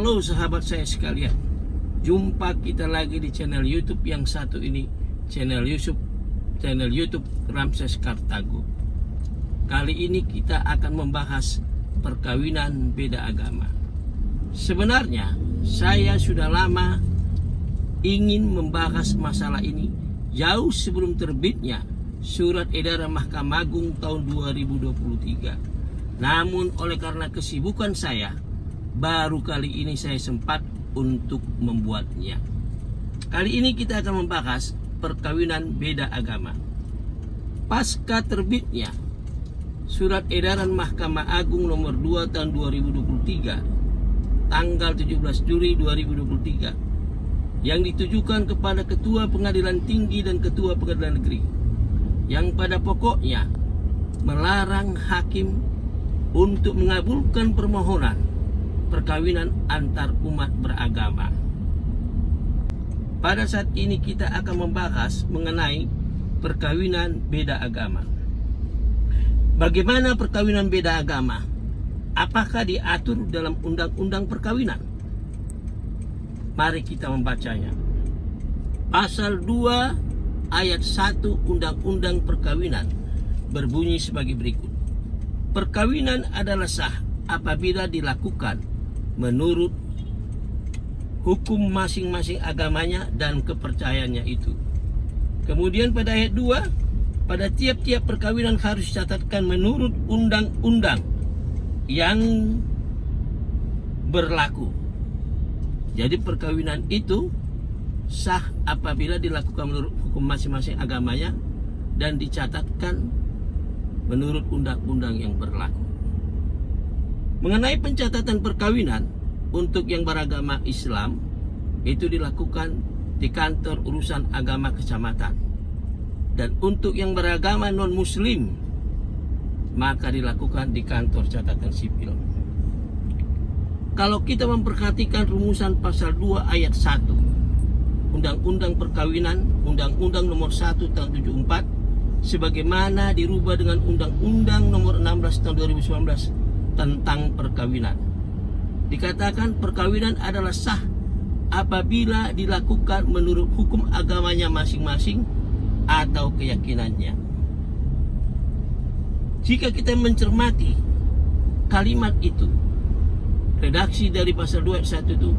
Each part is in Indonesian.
Halo sahabat saya sekalian, jumpa kita lagi di channel YouTube yang satu ini, channel YouTube Ramses Kartago. Kali ini kita akan membahas perkawinan beda agama. Sebenarnya saya sudah lama ingin membahas masalah ini jauh sebelum terbitnya Surat Edaran Mahkamah Agung tahun 2023. Namun oleh karena kesibukan saya, baru kali ini saya sempat untuk membuatnya. Kali ini kita akan membahas perkawinan beda agama. Pasca terbitnya Surat Edaran Mahkamah Agung nomor 2 tahun 2023 tanggal 17 Juli 2023 yang ditujukan kepada Ketua Pengadilan Tinggi dan Ketua Pengadilan Negeri, yang pada pokoknya melarang hakim untuk mengabulkan permohonan perkawinan antar umat beragama. Pada saat ini kita akan membahas mengenai perkawinan beda agama. Bagaimana perkawinan beda agama? Apakah diatur dalam undang-undang perkawinan? Mari kita membacanya. Pasal 2 ayat 1 Undang-Undang Perkawinan berbunyi sebagai berikut. Perkawinan adalah sah apabila dilakukan menurut hukum masing-masing agamanya dan kepercayaannya itu. Kemudian pada ayat 2, pada tiap-tiap perkawinan harus dicatatkan menurut undang-undang yang berlaku. Jadi perkawinan itu sah apabila dilakukan menurut hukum masing-masing agamanya dan dicatatkan menurut undang-undang yang berlaku. Mengenai pencatatan perkawinan untuk yang beragama Islam, itu dilakukan di kantor urusan agama kecamatan. Dan untuk yang beragama non-muslim, maka dilakukan di kantor catatan sipil. Kalau kita memperhatikan rumusan pasal 2 ayat 1 Undang-Undang Perkawinan, Undang-Undang nomor 1 tahun 74, sebagaimana dirubah dengan Undang-Undang nomor 16 tahun 2019 tentang perkawinan, dikatakan perkawinan adalah sah apabila dilakukan menurut hukum agamanya masing-masing atau keyakinannya. Jika kita mencermati kalimat itu, redaksi dari pasal 2 ayat 1 itu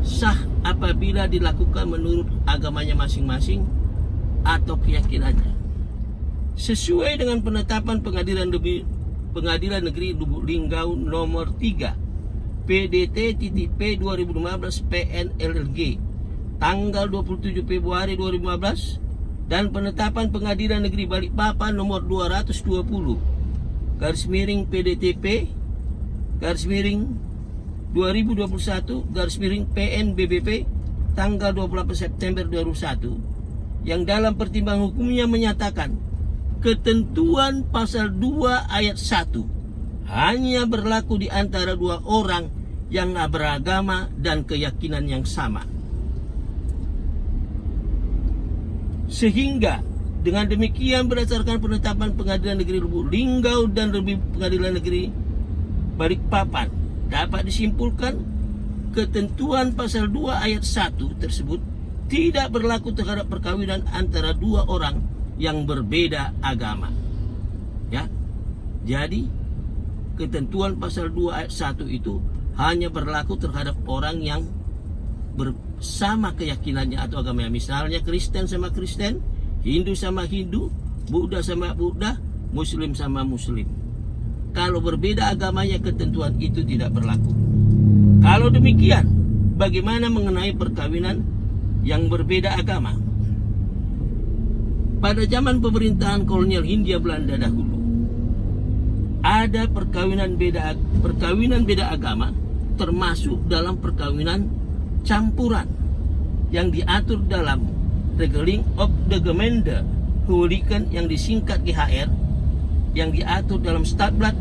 sah apabila dilakukan menurut agamanya masing-masing atau keyakinannya, sesuai dengan penetapan Pengadilan Negeri Lubuk Linggau nomor 3 PDT-P 2015 PNLLG tanggal 27 Februari 2015 dan penetapan Pengadilan Negeri Balikpapan nomor 220 /PDTP /2021 PNBBP tanggal 28 September 2001 yang dalam pertimbangan hukumnya menyatakan ketentuan pasal 2 ayat 1 hanya berlaku di antara dua orang yang beragama dan keyakinan yang sama. Sehingga dengan demikian berdasarkan penetapan Pengadilan Negeri Lubuk Linggau dan Pengadilan Negeri Balikpapan, dapat disimpulkan ketentuan pasal 2 ayat 1 tersebut tidak berlaku terhadap perkawinan antara dua orang yang berbeda agama. Ya. Jadi ketentuan pasal 2 ayat 1 itu hanya berlaku terhadap orang yang bersama keyakinannya atau agamanya. Misalnya Kristen sama Kristen, Hindu sama Hindu, Buddha sama Buddha, Muslim sama Muslim. Kalau berbeda agamanya, ketentuan itu tidak berlaku. Kalau demikian, bagaimana mengenai perkawinan yang berbeda agama? Pada zaman pemerintahan kolonial Hindia Belanda dahulu, ada perkawinan beda agama, termasuk dalam perkawinan campuran yang diatur dalam Regeling of the Gemeente Huwelijken yang disingkat GHR, yang diatur dalam Stadblad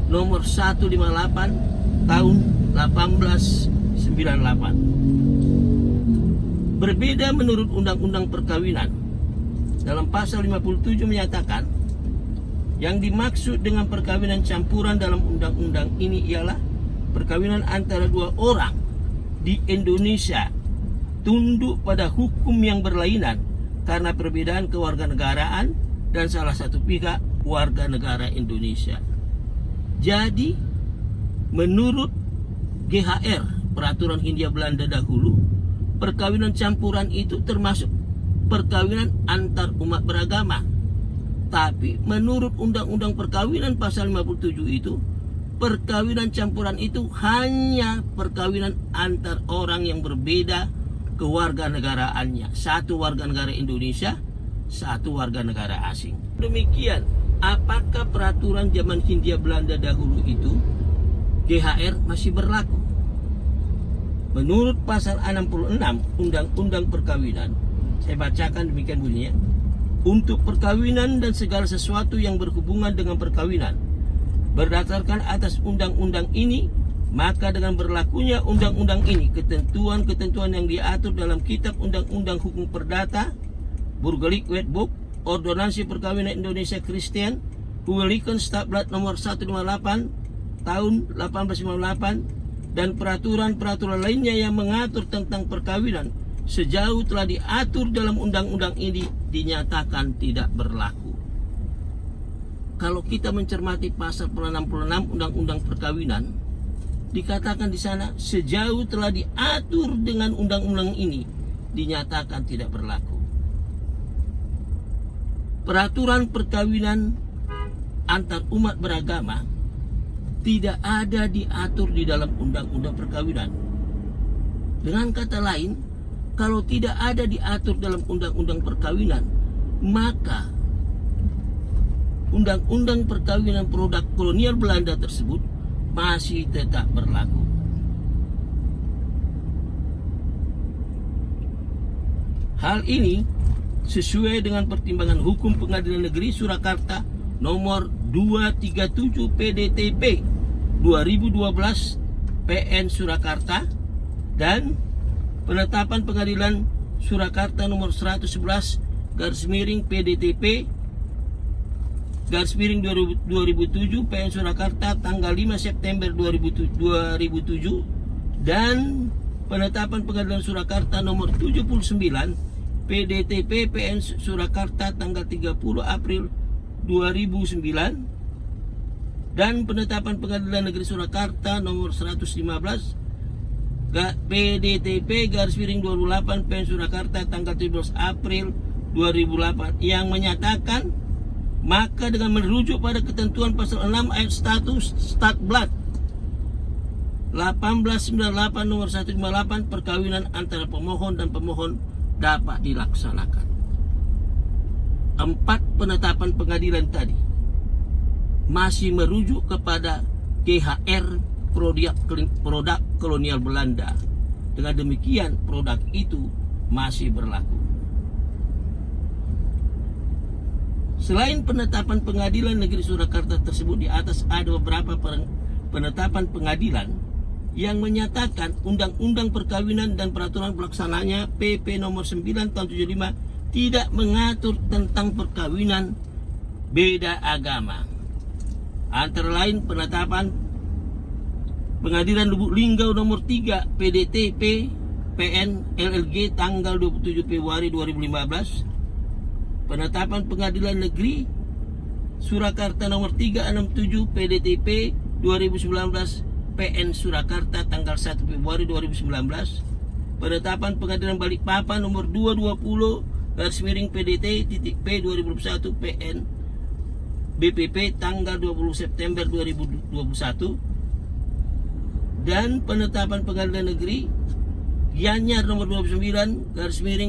nomor 158 tahun 1898. Berbeda menurut Undang-Undang Perkawinan. Dalam pasal 57 menyatakan yang dimaksud dengan perkawinan campuran dalam undang-undang ini ialah perkawinan antara dua orang di Indonesia tunduk pada hukum yang berlainan karena perbedaan kewarganegaraan dan salah satu pihak warga negara Indonesia. Jadi menurut GHR, peraturan Hindia Belanda dahulu, perkawinan campuran itu termasuk perkawinan antar umat beragama. Tapi menurut Undang-Undang Perkawinan pasal 57 itu, perkawinan campuran itu hanya perkawinan antar orang yang berbeda kewarganegaraannya. Satu warga negara Indonesia, satu warga negara asing. Demikian, apakah peraturan zaman Hindia Belanda dahulu itu GHR masih berlaku? Menurut pasal 66 Undang-Undang Perkawinan, saya bacakan demikian bunyinya. Untuk perkawinan dan segala sesuatu yang berhubungan dengan perkawinan berdasarkan atas undang-undang ini, maka dengan berlakunya undang-undang ini, ketentuan-ketentuan yang diatur dalam Kitab Undang-Undang Hukum Perdata, Burgerlijk Wetboek, Ordonansi Perkawinan Indonesia Kristen, Huwelijken Stadblad nomor 158 tahun 1858, dan peraturan-peraturan lainnya yang mengatur tentang perkawinan sejauh telah diatur dalam undang-undang ini dinyatakan tidak berlaku. Kalau kita mencermati pasal 66 Undang-Undang Perkawinan, dikatakan di sana sejauh telah diatur dengan undang-undang ini dinyatakan tidak berlaku. Peraturan perkawinan antar umat beragama tidak ada diatur di dalam undang-undang perkawinan. Dengan kata lain, kalau tidak ada diatur dalam undang-undang perkawinan, maka undang-undang perkawinan produk kolonial Belanda tersebut masih tetap berlaku. Hal ini sesuai dengan pertimbangan hukum Pengadilan Negeri Surakarta nomor 237 PDTP 2012 PN Surakarta dan penetapan Pengadilan Surakarta nomor 111 PDTP 2007 PN Surakarta tanggal 5 September 2007 dan penetapan Pengadilan Surakarta nomor 79 PDTP PN Surakarta tanggal 30 April 2009 dan penetapan Pengadilan Negeri Surakarta nomor 115 PDTP 28 PN Surakarta tanggal 17 April 2008 yang menyatakan, maka dengan merujuk pada ketentuan pasal 6 ayat 1 Stadblad 1898 nomor 158, perkawinan antara pemohon dan pemohon dapat dilaksanakan. 4 penetapan pengadilan tadi masih merujuk kepada GHR produk kolonial Belanda. Dengan demikian produk itu masih berlaku. Selain penetapan Pengadilan Negeri Surakarta tersebut, di atas ada beberapa penetapan pengadilan yang menyatakan Undang-Undang Perkawinan dan peraturan pelaksananya PP nomor 9 tahun 75 tidak mengatur tentang perkawinan beda agama. Antara lain penetapan Pengadilan Lubuk Linggau nomor 3 PDTP PN LLG tanggal 27 Februari 2015, penetapan Pengadilan Negeri Surakarta nomor 367 PDTP 2019 PN Surakarta tanggal 1 Februari 2019, penetapan Pengadilan Balikpapan nomor 220 PDT-P 2021 PN BPP tanggal 20 September 2021, dan penetapan Pengadilan Negeri Gianyar nomor 29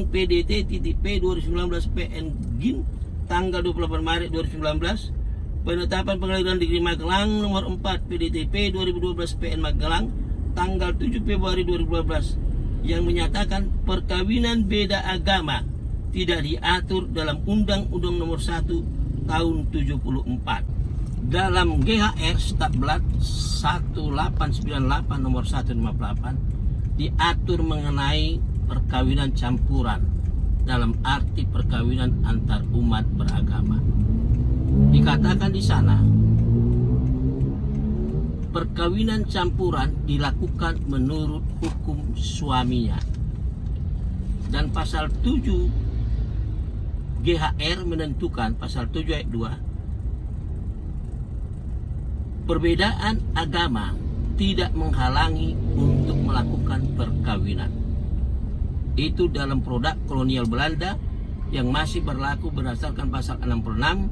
PDT-P 2019 PN GIN tanggal 28 Maret 2019, penetapan Pengadilan Negeri Magelang nomor 4 PDTP 2012 PN Magelang tanggal 7 Februari 2012 yang menyatakan perkawinan beda agama tidak diatur dalam Undang-Undang nomor 1 tahun 74. Dalam GHR Stadblad 1898 nomor 158 diatur mengenai perkawinan campuran dalam arti perkawinan antar umat beragama. Dikatakan di sana perkawinan campuran dilakukan menurut hukum suaminya. Dan pasal 7 GHR menentukan, pasal 7 ayat 2, perbedaan agama tidak menghalangi untuk melakukan perkawinan. Itu dalam produk kolonial Belanda yang masih berlaku berdasarkan pasal 66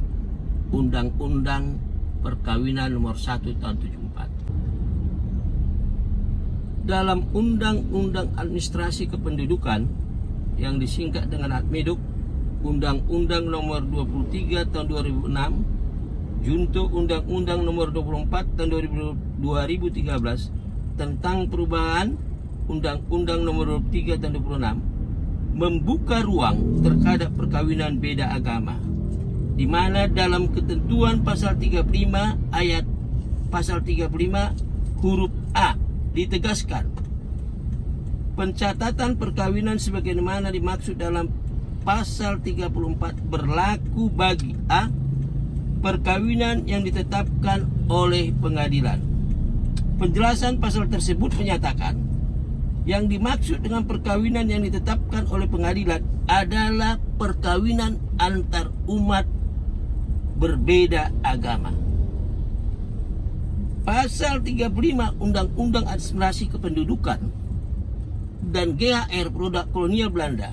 Undang-Undang Perkawinan nomor 1 tahun 74. Dalam Undang-Undang Administrasi Kependudukan yang disingkat dengan Admeduk, Undang-Undang nomor 23 tahun 2006, Junto Undang-Undang nomor 24 tahun 2013 tentang perubahan Undang-Undang nomor 23 tahun 2006 membuka ruang terhadap perkawinan beda agama, di mana dalam ketentuan pasal 35 ayat pasal 35 huruf A ditegaskan pencatatan perkawinan sebagaimana dimaksud dalam pasal 34 berlaku bagi A. perkawinan yang ditetapkan oleh pengadilan. Penjelasan pasal tersebut menyatakan yang dimaksud dengan perkawinan yang ditetapkan oleh pengadilan adalah perkawinan antar umat berbeda agama. Pasal 35 Undang-Undang Administrasi Kependudukan dan GHR produk kolonial Belanda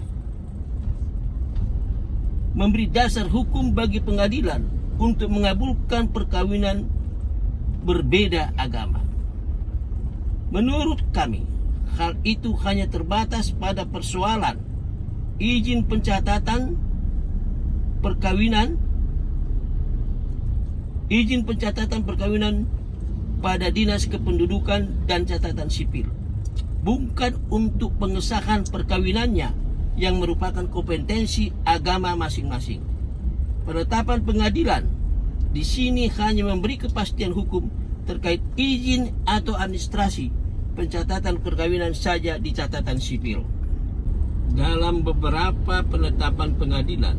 memberi dasar hukum bagi pengadilan untuk mengabulkan perkawinan berbeda agama. Menurut kami, hal itu hanya terbatas pada persoalan izin pencatatan perkawinan pada Dinas Kependudukan dan Catatan Sipil, bukan untuk pengesahan perkawinannya yang merupakan kompetensi agama masing-masing. Penetapan pengadilan di sini hanya memberi kepastian hukum terkait izin atau administrasi pencatatan perkawinan saja di catatan sipil. Dalam beberapa penetapan pengadilan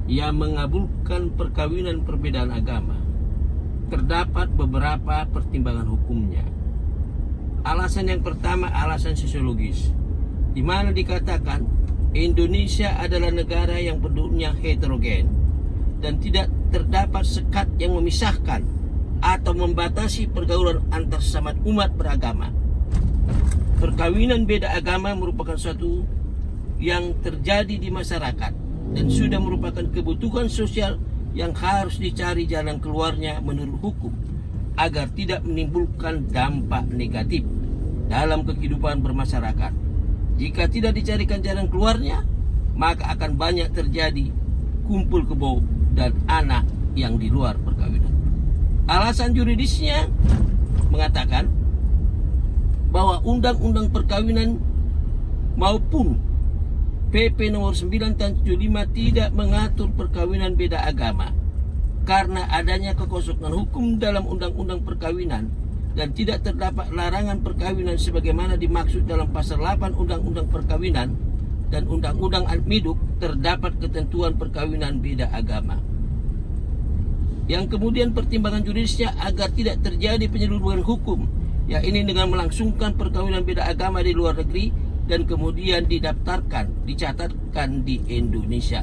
yang mengabulkan perkawinan perbedaan agama, terdapat beberapa pertimbangan hukumnya. Alasan yang pertama, alasan sosiologis, di mana dikatakan Indonesia adalah negara yang penduduknya heterogen dan tidak terdapat sekat yang memisahkan atau membatasi pergaulan antar sesama umat beragama. Perkawinan beda agama merupakan suatu yang terjadi di masyarakat dan sudah merupakan kebutuhan sosial yang harus dicari jalan keluarnya menurut hukum agar tidak menimbulkan dampak negatif dalam kehidupan bermasyarakat. Jika tidak dicarikan jalan keluarnya, maka akan banyak terjadi kumpul kebo dan anak yang di luar perkawinan. Alasan yuridisnya mengatakan bahwa undang-undang perkawinan maupun PP nomor 9 tahun 75 tidak mengatur perkawinan beda agama karena adanya kekosongan hukum dalam undang-undang perkawinan dan tidak terdapat larangan perkawinan sebagaimana dimaksud dalam pasal 8 Undang-Undang Perkawinan dan Undang-Undang Admeduk terdapat ketentuan perkawinan beda agama. Yang kemudian pertimbangan juridisnya agar tidak terjadi penyeludupan hukum, yaitu dengan melangsungkan perkawinan beda agama di luar negeri dan kemudian dicatatkan di Indonesia.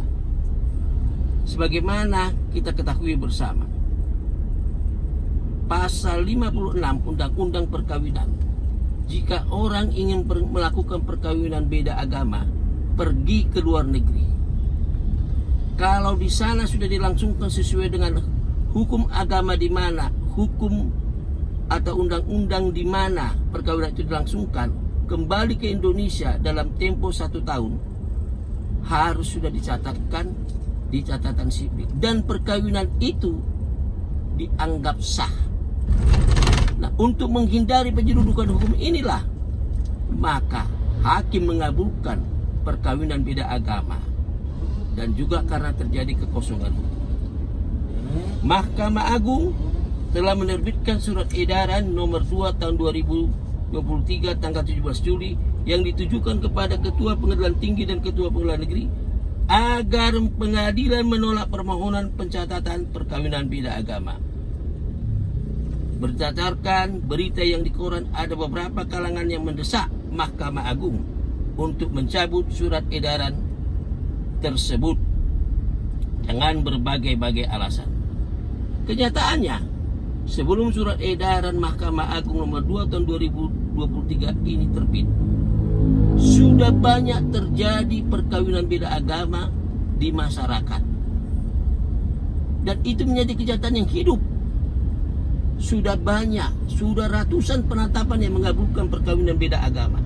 Sebagaimana kita ketahui bersama, pasal 56 Undang-Undang Perkawinan, jika orang ingin melakukan perkawinan beda agama, pergi ke luar negeri. Kalau di sana sudah dilangsungkan sesuai dengan hukum agama di mana, hukum atau undang-undang di mana perkawinan itu dilangsungkan, kembali ke Indonesia dalam tempo 1 tahun harus sudah dicatatkan di catatan sipil dan perkawinan itu dianggap sah. Nah, untuk menghindari penyeludupan hukum inilah maka hakim mengabulkan perkawinan beda agama dan juga karena terjadi kekosongan hukum. Mahkamah Agung telah menerbitkan surat edaran nomor 2 tahun 2023 tanggal 17 Juli yang ditujukan kepada Ketua Pengadilan Tinggi dan Ketua Pengadilan Negeri agar pengadilan menolak permohonan pencatatan perkawinan beda agama. Berdasarkan berita yang di koran, ada beberapa kalangan yang mendesak Mahkamah Agung untuk mencabut surat edaran tersebut dengan berbagai-bagai alasan. Kenyataannya, sebelum surat edaran Mahkamah Agung nomor 2 tahun 2023 ini terbit, sudah banyak terjadi perkawinan beda agama di masyarakat. Dan itu menjadi kenyataan yang hidup. Sudah banyak, sudah ratusan penetapan yang mengabulkan perkawinan beda agama.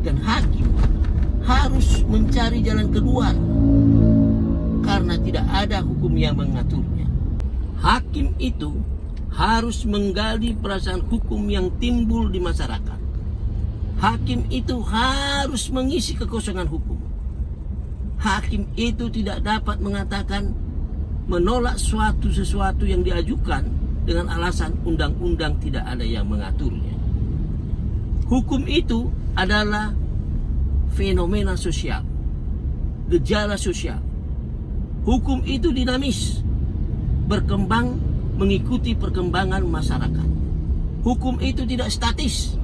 Dan hakim harus mencari jalan keluar karena tidak ada hukum yang mengaturnya. Hakim itu harus menggali perasaan hukum yang timbul di masyarakat. Hakim itu harus mengisi kekosongan hukum. Hakim itu tidak dapat mengatakan menolak sesuatu yang diajukan dengan alasan undang-undang tidak ada yang mengaturnya. Hukum itu adalah fenomena sosial, gejala sosial. Hukum itu dinamis, berkembang mengikuti perkembangan masyarakat. Hukum itu tidak statis.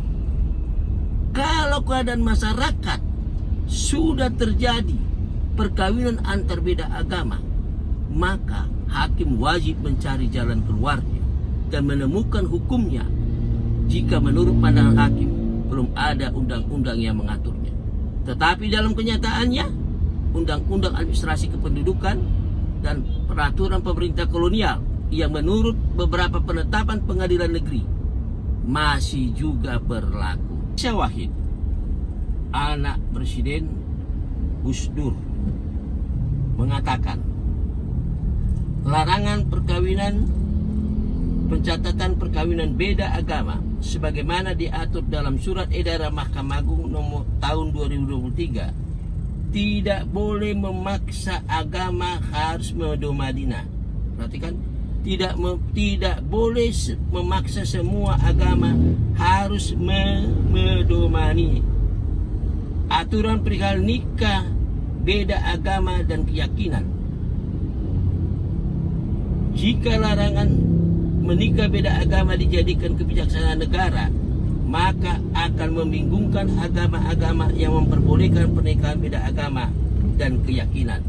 Kalau keadaan masyarakat sudah terjadi perkawinan antar beda agama, maka hakim wajib mencari jalan keluarnya dan menemukan hukumnya jika menurut pandangan hakim belum ada undang-undang yang mengaturnya. Tetapi dalam kenyataannya, undang-undang administrasi kependudukan dan peraturan pemerintah kolonial yang menurut beberapa penetapan pengadilan negeri masih juga berlaku. Syawahid, anak Presiden Gus Dur, mengatakan larangan perkawinan, pencatatan perkawinan beda agama sebagaimana diatur dalam surat edaran Mahkamah Agung nomor tahun 2023 tidak boleh memaksa agama harus medomadina. Perhatikan, tidak boleh memaksa semua agama harus medomani. Aturan perihal nikah beda agama dan keyakinan. Jika larangan menikah beda agama dijadikan kebijaksanaan negara, maka akan membingungkan agama-agama yang memperbolehkan pernikahan beda agama dan keyakinan.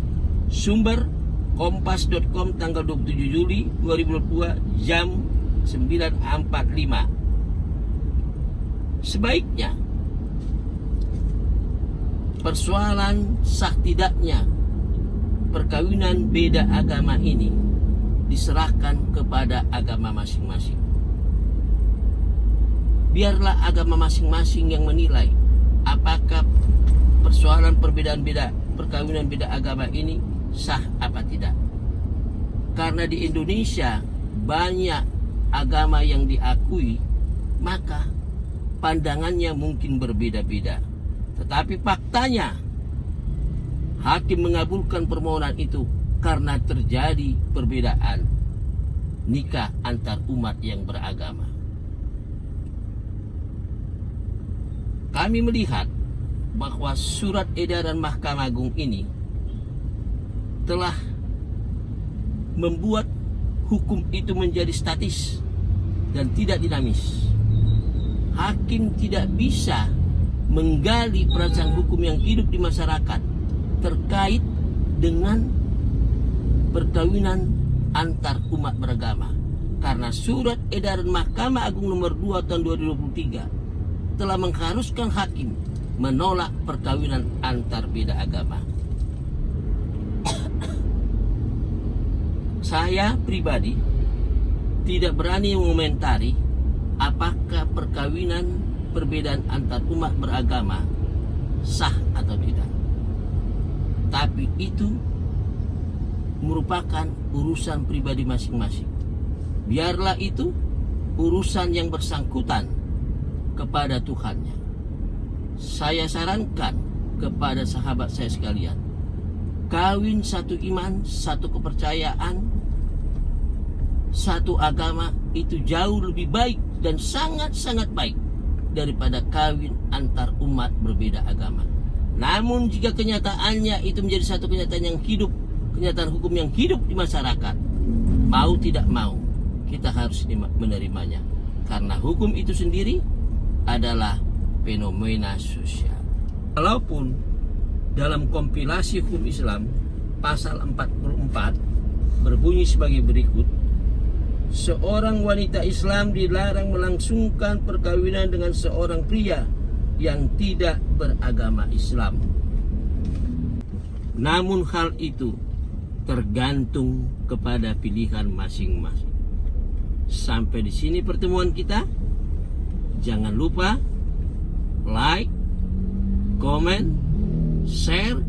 Sumber kompas.com tanggal 27 Juli 2022 jam 9.45. Sebaiknya persoalan sah tidaknya perkawinan beda agama ini diserahkan kepada agama masing-masing. Biarlah agama masing-masing yang menilai apakah persoalan perkawinan beda agama ini sah apa tidak. Karena di Indonesia banyak agama yang diakui, maka pandangannya mungkin berbeda-beda. Tetapi faktanya hakim mengabulkan permohonan itu karena terjadi perbedaan nikah antar umat yang beragama. Kami melihat bahwa surat edaran Mahkamah Agung ini telah membuat hukum itu menjadi statis dan tidak dinamis. Hakim tidak bisa menggali perasaan hukum yang hidup di masyarakat terkait dengan perkawinan antar umat beragama, karena surat edaran Mahkamah Agung nomor 2 tahun 2023 telah mengharuskan hakim menolak perkawinan antar beda agama. Saya pribadi tidak berani mengomentari apakah perkawinan perbedaan antar umat beragama sah atau tidak. Tapi itu merupakan urusan pribadi masing-masing. Biarlah itu urusan yang bersangkutan kepada Tuhannya. Saya sarankan kepada sahabat saya sekalian, kawin satu iman, satu kepercayaan, satu agama itu jauh lebih baik dan sangat-sangat baik daripada kawin antar umat berbeda agama. Namun jika kenyataannya itu menjadi satu kenyataan yang hidup, kenyataan hukum yang hidup di masyarakat, mau tidak mau, kita harus menerimanya. Karena hukum itu sendiri adalah fenomena sosial. Walaupun dalam kompilasi hukum Islam pasal 44 berbunyi sebagai berikut, seorang wanita Islam dilarang melangsungkan perkawinan dengan seorang pria yang tidak beragama Islam. Namun hal itu tergantung kepada pilihan masing-masing. Sampai di sini pertemuan kita. Jangan lupa like, comment, share,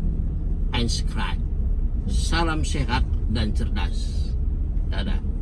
and subscribe. Salam sehat dan cerdas. Dadah.